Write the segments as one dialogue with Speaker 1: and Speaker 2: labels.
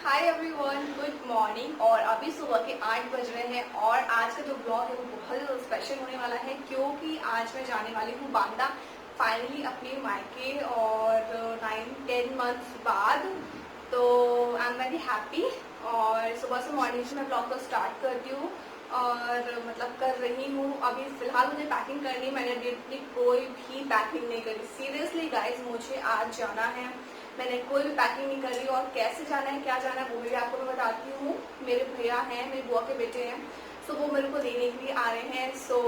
Speaker 1: Hi everyone, good morning. और अभी सुबह के 8 बज रहे हैं और आज का जो ब्लॉग है वो बहुत ज़्यादा स्पेशल होने वाला है क्योंकि आज मैं जाने वाली हूँ बांदा फाइनली अपने मायके और 9-10 मंथ्स बाद। तो आई एम वेरी हैप्पी और सुबह से मॉर्निंग से मैं ब्लॉग को स्टार्ट करती हूँ और मतलब कर रही हूँ। अभी फिलहाल मुझे पैकिंग करनी, मैंने डेली कोई भी पैकिंग नहीं करी। सीरियसली गाइज, मुझे आज जाना है, मैंने कोई भी पैकिंग नहीं करी। और कैसे जाना है, क्या जाना है, वो भी आपको मैं बताती हूँ। मेरे भैया हैं, मेरी बुआ के बेटे हैं, सो वो मेरे को लेने के लिए आ रहे हैं। सो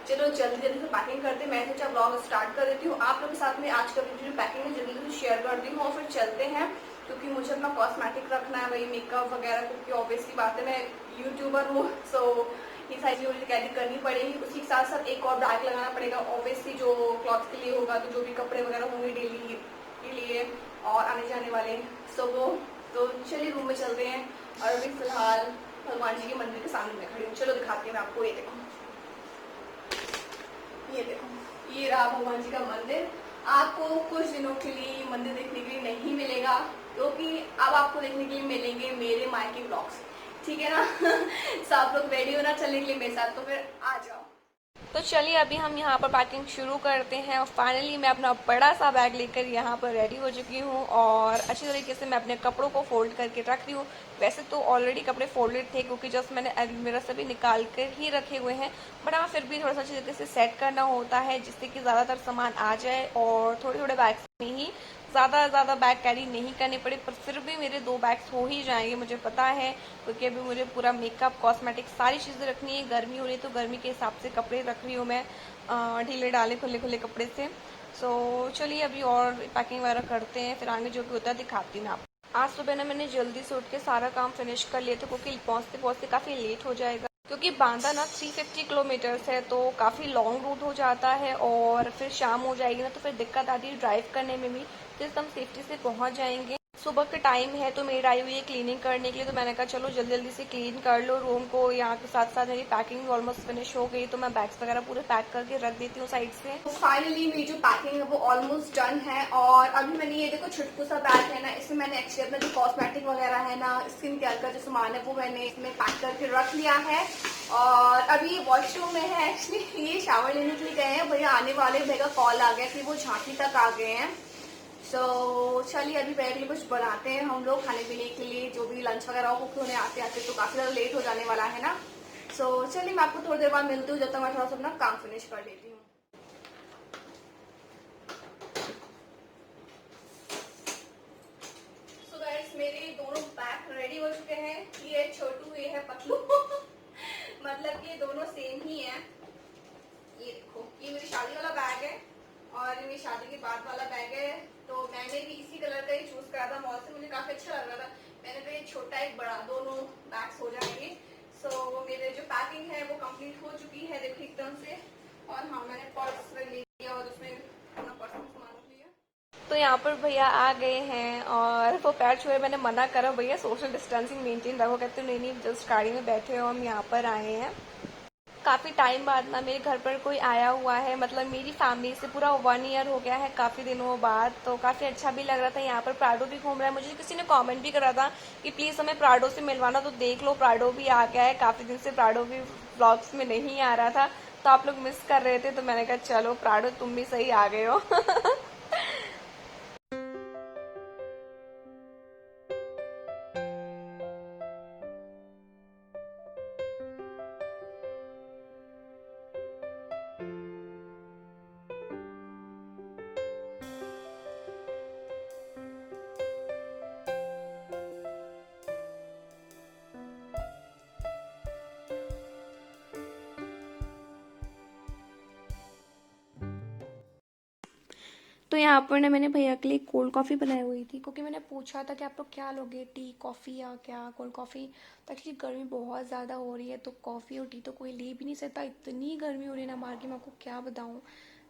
Speaker 1: चलो जल्दी जल्दी से पैकिंग करते हैं। मैं सोचा ब्लॉग स्टार्ट कर देती हूँ आप लोगों के साथ में। आज का वीडियो पैकिंग में जल्दी जल्दी शेयर करती हूँ और फिर चलते हैं क्योंकि मुझे अपना कॉस्मेटिक रखना है, वही मेकअप वगैरह, क्योंकि ऑब्वियसली बात है मैं यूट्यूबर हूँ। सो ये सारी चीज़ें मुझे कैरी करनी पड़ेगी। उसी के साथ साथ एक और बैग लगाना पड़ेगा ऑब्वियसली, जो क्लॉथ के लिए होगा, तो जो भी कपड़े वगैरह होंगे डेली के लिए और आने जाने वाले। सो वो तो चलिए रूम में चलते हैं। और अभी फिलहाल भगवान जी के मंदिर के सामने में खड़ी हूँ। चलो दिखाती हूँ मैं आपको। ये देखो, ये देखो, ये रहा भगवान जी का मंदिर। आपको कुछ दिनों के लिए मंदिर देखने के लिए नहीं मिलेगा क्योंकि अब आपको देखने के लिए मिलेंगे मेरे मायके ब्लॉग्स, ठीक है ना। सब लोग रेडी होना चलने के लिए मेरे साथ, तो फिर आ जाओ। तो चलिए अभी हम यहाँ पर पैकिंग शुरू करते हैं और फाइनली मैं अपना बड़ा सा बैग लेकर यहाँ पर रेडी हो चुकी हूँ और अच्छी तरीके से मैं अपने कपड़ों को फोल्ड करके रख रही हूँ। वैसे तो ऑलरेडी कपड़े फोल्डेड थे क्योंकि जस्ट मैंने अलमीरा से भी निकाल कर ही रखे हुए हैं, बट हाँ फिर भी थोड़ा सा अच्छी तरीके से सेट करना होता है जिससे कि ज़्यादातर सामान आ जाए और थोड़े थोड़े बैग्स में ही ज़्यादा बैग कैरी नहीं करने पड़े। पर फिर भी मेरे 2 बैग्स हो ही जाएंगे, मुझे पता है, क्योंकि अभी मुझे पूरा मेकअप, कॉस्मेटिक सारी चीज़ें रखनी है। गर्मी हो रही है तो गर्मी के हिसाब से कपड़े रख रही हूँ मैं, ढीले डाले खुले खुले कपड़े से। सो चलिए अभी और पैकिंग वगैरह करते हैं, फिर आगे जो भी होता है दिखाती हूँ मैं आपको। आज सुबह ना मैंने जल्दी से उठ के सारा काम फिनिश कर लिया था क्योंकि पहुँचते पहुँचते काफ़ी लेट हो जाएगा, क्योंकि बांदा ना 350 किलोमीटर्स है तो काफ़ी लॉन्ग रूट हो जाता है और फिर शाम हो जाएगी ना तो फिर दिक्कत आती है ड्राइव करने में भी। तो हम सेफ्टी से पहुंच जाएंगे। सुबह का टाइम है तो मेड आई हुई है क्लीनिंग करने के लिए, तो मैंने कहा चलो जल्दी जल्दी से क्लीन कर लो रूम को। यहाँ के साथ साथ मेरी पैकिंग ऑलमोस्ट फिनिश हो गई तो मैं बैग्स वगैरह पूरे पैक करके रख देती हूँ साइड से। तो फाइनली मेरी जो पैकिंग है वो ऑलमोस्ट डन है और अभी मैंने ये देखो छुटकू सा बैग है ना, इसमें मैंने एक्चुअली अपना जो कॉस्मेटिक वगैरह है ना, स्किन केयर का जो सामान है वो मैंने इसमें पैक करके रख लिया है। और अभी वॉशरूम में है एक्चुअली, ये शावर लेने के लिए गए हैं, भैया आने वाले, भैया का कॉल आ गया कि वो झांकी तक आ गए हैं। सो चलिए अभी भैया के लिए कुछ बनाते हैं हम लोग खाने पीने के लिए, जो भी लंच वगैरह हो, क्योंकि उन्हें आते आते तो काफ़ी ज़्यादा लेट हो जाने वाला है ना। सो चलिए मैं आपको थोड़ी देर बाद मिलती हूँ, जब तक मैं थोड़ा सा अपना काम फिनिश कर लेती हूँ। सो गाइस मेरे दोनों बैग रेडी हो चुके हैं। ये छोटू, ये है पतलू। मतलब ये दोनों सेम ही है। ये देखो, ये मेरी शादी वाला बैग है और ये मेरी शादी के बाद वाला बैग है। तो मैंने भी इसी कलर का ही चूज करा था मॉल से, मुझे काफी अच्छा लग रहा था। मैंने कहा ये छोटा एक बड़ा दोनों बैग्स हो जाएंगे। सो मेरे जो पैकिंग है वो कंप्लीट हो चुकी है, देखो एकदम से। और हाँ, मैंने पर्स ले लिया और उसमें अपना पर्सनल सामान रख लिया। तो यहाँ पर भैया आ गए हैं और वो पैर छुए, मैंने मना करा, भैया सोशल डिस्टेंसिंग मेंटेन रखो। कहते नहीं नहीं, जस्ट गाड़ी में बैठे हो, हम यहाँ पर आए हैं। काफ़ी टाइम बाद ना मेरे घर पर कोई आया हुआ है, मतलब मेरी फैमिली से पूरा 1 ईयर हो गया है काफ़ी दिनों बाद, तो काफ़ी अच्छा भी लग रहा था। यहाँ पर प्राडो भी घूम रहा है, मुझे किसी ने कमेंट भी करा था कि प्लीज़ हमें प्राडो से मिलवाना, तो देख लो प्राडो भी आ गया है। काफ़ी दिन से प्राडो भी व्लॉग्स में नहीं आ रहा था तो आप लोग मिस कर रहे थे, तो मैंने कहा चलो प्राडो तुम भी सही आ गए हो। तो यहाँ पर ना मैंने भैया के लिए कोल्ड कॉफ़ी बनाई हुई थी क्योंकि मैंने पूछा था कि आप लोग क्या लोगे, टी कॉफ़ी या क्या कोल्ड कॉफ़ी। तो एक्चुअली गर्मी बहुत ज़्यादा हो रही है तो कॉफ़ी और टी तो कोई ले भी नहीं सकता, इतनी गर्मी हो रही है ना बाहर की, मैं आपको क्या बताऊँ।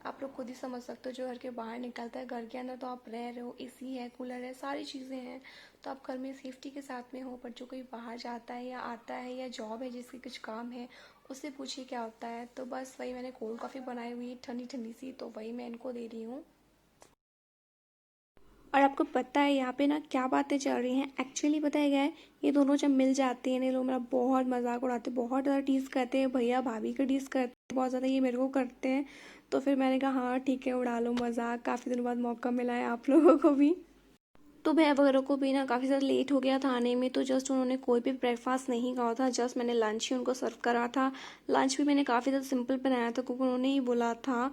Speaker 1: आप लोग खुद ही समझ सकते हो, जो घर के बाहर निकलता है, घर के अंदर तो आप रह रहे हो, एसी है, कूलर है, सारी चीज़ें हैं, तो आप घर में सेफ्टी के साथ में हो। पर जो कोई बाहर जाता है या आता है या जॉब है जिसके कुछ काम है, उससे पूछिए क्या होता है। तो बस वही मैंने कोल्ड कॉफ़ी बनाई हुई ठंडी ठंडी सी, तो वही मैं इनको दे रही हूँ।
Speaker 2: और आपको पता है यहाँ पे ना क्या बातें चल रही हैं? एक्चुअली पता है क्या है, ये दोनों जब मिल जाती हैं ये लोग मेरा बहुत मजाक उड़ाते, बहुत ज़्यादा टीज़ करते हैं, भैया भाभी का टीज़ करते हैं बहुत ज़्यादा, ये मेरे को करते हैं। तो फिर मैंने कहा हाँ ठीक है, उड़ा लो मजाक, काफ़ी दिनों बाद मौका मिला है आप लोगों को भी। तो भैया वगैरह को भी ना काफ़ी ज़्यादा लेट हो गया था आने में, तो जस्ट उन्होंने कोई भी ब्रेकफास्ट नहीं खाया था, जस्ट मैंने लंच ही उनको सर्व करा था। लंच भी मैंने काफ़ी ज़्यादा सिंपल बनाया था क्योंकि उन्होंने ही बोला था।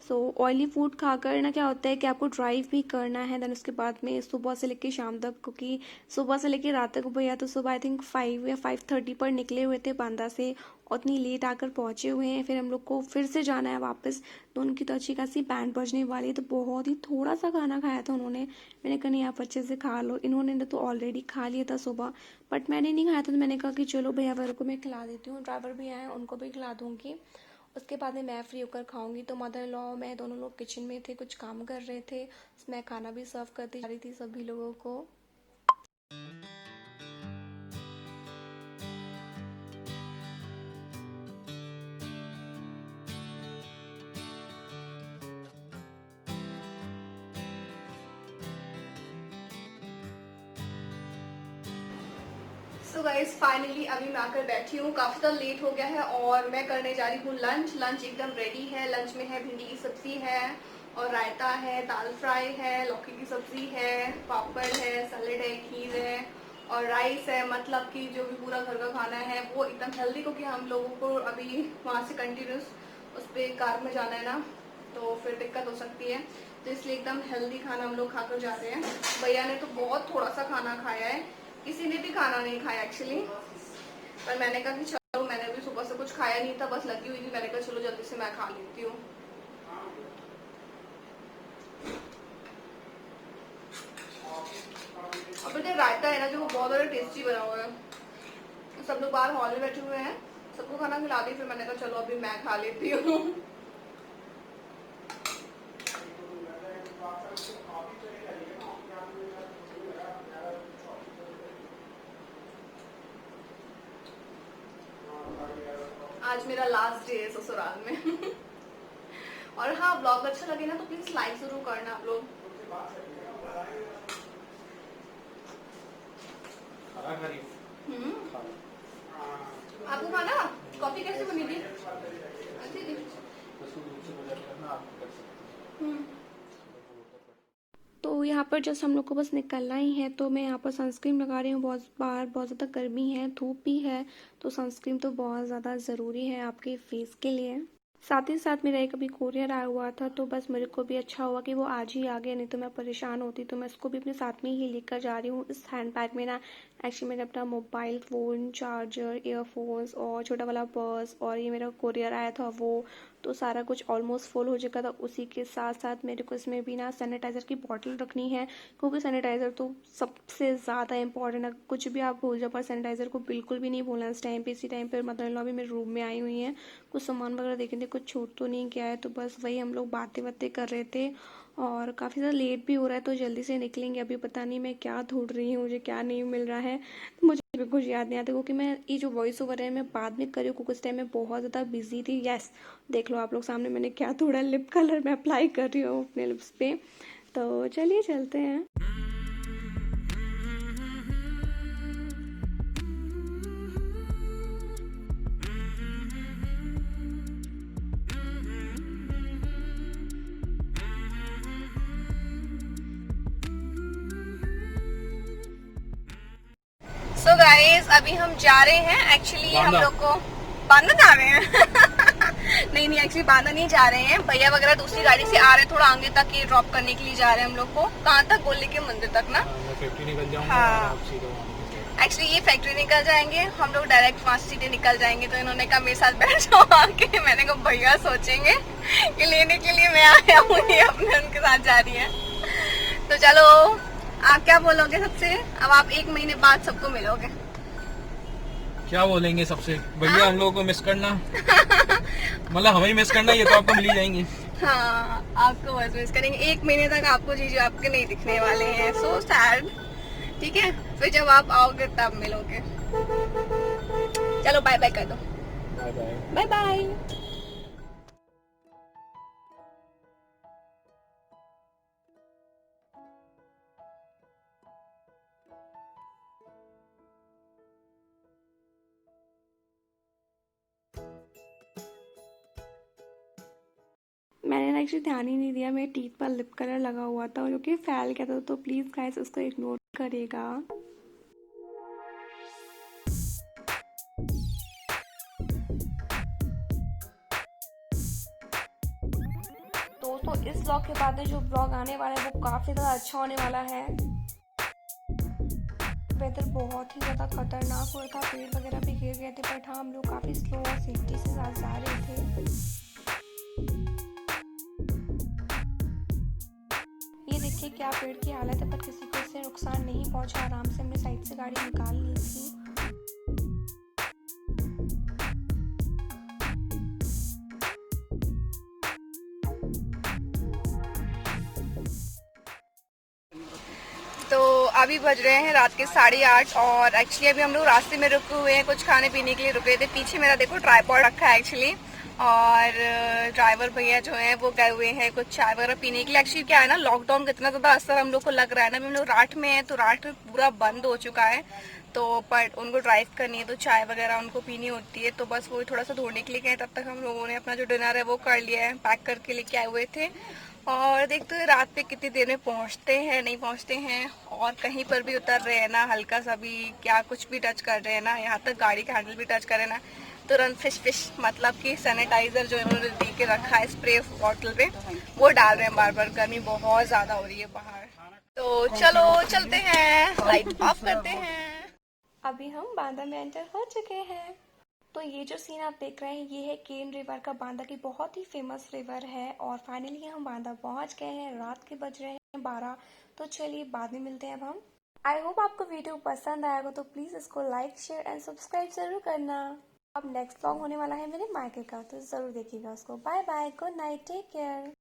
Speaker 2: सो ऑयली फूड खाकर ना क्या होता है कि आपको ड्राइव भी करना है, देन उसके बाद में सुबह से लेकर शाम तक, क्योंकि सुबह से लेकर रात तक भैया तो सुबह आई थिंक 5 या 5:30 पर निकले हुए थे बांदा से, और इतनी लेट आकर पहुंचे हुए हैं, फिर हम लोग को फिर से जाना है वापस। तो उनकी तो अच्छी खासी बैंड बजने वाली है, तो बहुत ही थोड़ा सा खाना खाया था उन्होंने। मैंने कहा नहीं आप अच्छे से खा लो, इन्होंने तो ऑलरेडी खा लिया था सुबह, बट मैंने नहीं खाया था, तो मैंने कहा कि चलो भैया वालों को मैं खिला देती हूँ, ड्राइवर भी आए उनको भी खिला दूँगी, उसके बाद में मैं फ्री होकर खाऊंगी। तो मदर इन लॉ मैं दोनों लोग किचन में थे, कुछ काम कर रहे थे, मैं खाना भी सर्व करती जा रही थी सभी लोगों को।
Speaker 1: सो गाइस फाइनली अभी मैं आकर बैठी हूँ, काफ़ी ज़्यादा लेट हो गया है और मैं करने जा रही हूँ लंच। लंच एकदम रेडी है। लंच में है भिंडी की सब्जी है और रायता है, दाल फ्राई है, लौकी की सब्जी है, पापड़ है, सैलेड है, खीर है और राइस है। मतलब कि जो भी पूरा घर का खाना है वो एकदम हेल्दी, क्योंकि हम लोगों को अभी वहाँ से कंटिन्यूस उस पर कार में जाना है ना, तो फिर दिक्कत हो सकती है, तो इसलिए एकदम हेल्दी खाना हम लोग खाकर जा रहे हैं। भैया ने तो बहुत थोड़ा सा खाना खाया है, किसी ने भी खाना नहीं खाया एक्चुअली, पर मैंने कहा कि चलो, मैंने भी सुबह से कुछ खाया नहीं था, बस लगी हुई थी, मैंने कहा चलो जल्दी से मैं खा लेती हूँ। और फिर जो रायता है ना, जो वो बहुत ज़्यादा टेस्टी बना हुआ है। सब लोग बाहर हॉल में बैठे हुए हैं, सबको खाना खिला दी, फिर मैंने कहा चलो अभी मैं खा लेती हूँ। आज मेरा लास्ट डे है ससुराल में। और हाँ, ब्लॉग अच्छा लगे ना तो प्लीज लाइक जरूर करना आप लोग। आपको खाना कॉफी कैसे बनी थी? अच्छी थी।
Speaker 2: तो यहाँ पर जस्ट हम लोग को बस निकलना ही है, तो मैं यहाँ पर सनस्क्रीन लगा रही हूँ। बहुत बाहर बहुत ज़्यादा गर्मी है, धूप भी है, तो सनस्क्रीन तो बहुत ज़्यादा ज़रूरी है आपके फेस के लिए। साथ ही साथ मेरा एक अभी कोरियर आया हुआ था, तो बस मेरे को भी अच्छा हुआ कि वो आज ही आ गया, नहीं तो मैं परेशान होती। तो मैं इसको भी अपने साथ में ही लेकर जा रही हूँ। इस हैंड बैग में ना एक्चुअली मैंने अपना मोबाइल फ़ोन, चार्जर, ईयरफोन्स और छोटा वाला पर्स, और ये मेरा कोरियर आया था वो, तो सारा कुछ ऑलमोस्ट फुल हो चुका था। उसी के साथ साथ मेरे को इसमें भी ना सैनिटाइज़र की बॉटल रखनी है, क्योंकि सैनिटाइज़र तो सबसे ज़्यादा इंपॉर्टेंट है। कुछ भी आप भूल जाओ, पर सैनिटाइज़र को बिल्कुल भी नहीं भूलना इस टाइम पे। इसी टाइम पर मदर इन लॉ भी मेरे रूम में आई हुई हैं, कुछ सामान वगैरह देखे थे, कुछ छूट तो नहीं गया है, तो बस वही हम लोग बातें बातें कर रहे थे। और काफ़ी ज़्यादा लेट भी हो रहा है, तो जल्दी से निकलेंगे। अभी पता नहीं मैं क्या ढूंढ रही हूँ, मुझे क्या नहीं मिल रहा है, तो मुझे भी कुछ याद नहीं आता, क्योंकि मैं ये जो वॉइस ओवर है मैं बाद में करी हूँ, क्योंकि उस टाइम मैं बहुत ज़्यादा बिजी थी। यस, देख लो आप लोग सामने मैंने क्या थोड़ा लिप कलर मैं अप्लाई कर रही हूँ अपने लिप्स पे। तो चलिए चलते हैं।
Speaker 1: सो गाइस अभी हम जा रहे हैं, एक्चुअली हम लोग को बांदा जा रहे हैं। नहीं नहीं, एक्चुअली बांदा नहीं जा रहे हैं, भैया वगैरह दूसरी गाड़ी से आ रहे हैं, थोड़ा आगे तक ये ड्रॉप करने के लिए जा रहे हैं हम लोग को। कहाँ तक? गोली के मंदिर तक ना।
Speaker 3: फैक्ट्री निकल जाऊंगा।
Speaker 1: हाँ, एक्चुअली ये फैक्ट्री निकल जाएंगे, हम लोग डायरेक्ट वहाँ से सीधे निकल जाएंगे। तो इन्होंने कहा मेरे साथ बैठ जाओ आके। मैंने कहा भैया सोचेंगे कि लेने के लिए मैं आया हूँ, ये अपने उनके साथ जा रही है। तो चलो, आप क्या बोलोगे सबसे? अब आप 1 महीने बाद सबको मिलोगे,
Speaker 3: क्या बोलेंगे सबसे? भैया हम लोगों को मिस करना। मतलब हमें मिस करना, ये तो आपको मिल ही जाएंगे।
Speaker 1: हाँ, आपको बस मिस करेंगे। 1 महीने तक आपको जीजू आपके नहीं दिखने वाले हैं, सो सैड। ठीक है, फिर जब आप आओगे तब मिलोगे। चलो बाय बाय कर दो।
Speaker 3: Bye bye.
Speaker 1: Bye bye.
Speaker 2: मैंने ना एक्चुअली ध्यान ही नहीं दिया, मेरे टीथ पर लिप कलर लगा हुआ था जो कि फैल गया था, तो प्लीज़ गाइस उसको इग्नोर करिएगा। दोस्तों इस ब्लॉग के बाद में जो ब्लॉग आने वाला है वो काफ़ी ज़्यादा अच्छा होने वाला है। वेदर बहुत ही ज़्यादा खतरनाक हो रहा था, पेड़ वगैरह भी गिर गए थे, बट हाँ हम लोग काफ़ी स्लो और सेफ्टी से साथ जा रहे थे। ये देखिए क्या पेड़ की हालत है, पर किसी को इससे नुकसान नहीं पहुंचा, आराम से हमने साइड से गाड़ी निकाल ली थी।
Speaker 1: तो अभी बज रहे हैं रात के 8:30 और एक्चुअली अभी हम लोग रास्ते में रुके हुए हैं, कुछ खाने पीने के लिए रुके थे। पीछे मेरा देखो ट्राइपॉड रखा है एक्चुअली, और ड्राइवर भैया जो हैं वो गए हुए हैं कुछ चाय वगैरह पीने के लिए। एक्चुअली क्या है ना, लॉकडाउन का इतना ज़्यादा असर हम लोग को लग रहा है ना, अभी हम लोग रात में हैं तो रात पूरा बंद हो चुका है, तो पर उनको ड्राइव करनी है तो चाय वगैरह उनको पीनी होती है, तो बस वो थोड़ा सा ढूंढने के लिए गए। तब तक हम लोगों ने अपना जो डिनर है वो कर लिया है, पैक करके लेके आए हुए थे, और देखते हैं रात पे कितनी देर में पहुंचते हैं नहीं पहुंचते हैं। और कहीं पर भी उतर रहे हैं ना, हल्का सा भी क्या कुछ भी टच कर रहे हैं ना, यहाँ तक गाड़ी का हैंडल भी टच करे ना, तुरंत फिश मतलब कि सैनिटाइजर जो इन्होंने दे के रखा है स्प्रे बॉटल पे, वो डाल रहे हैं बार बार। गर्मी बहुत ज्यादा हो रही है बाहर, तो चलो चलते हैं, लाइट ऑफ करते हैं।
Speaker 2: अभी हम बांदा में एंटर हो चुके हैं। तो ये जो सीन आप देख रहे हैं ये है केन रिवर का, बांदा की बहुत ही फेमस रिवर है। और फाइनली हम बांदा पहुंच गए हैं, रात के बज रहे हैं 12। तो चलिए बाद में मिलते हैं अब हम। आई होप आपको वीडियो पसंद आएगा, तो प्लीज़ इसको लाइक शेयर एंड सब्सक्राइब जरूर करना। अब नेक्स्ट व्लॉग होने वाला है मेरे मायके का, तो ज़रूर देखिएगा उसको। Bye bye, good night, take care.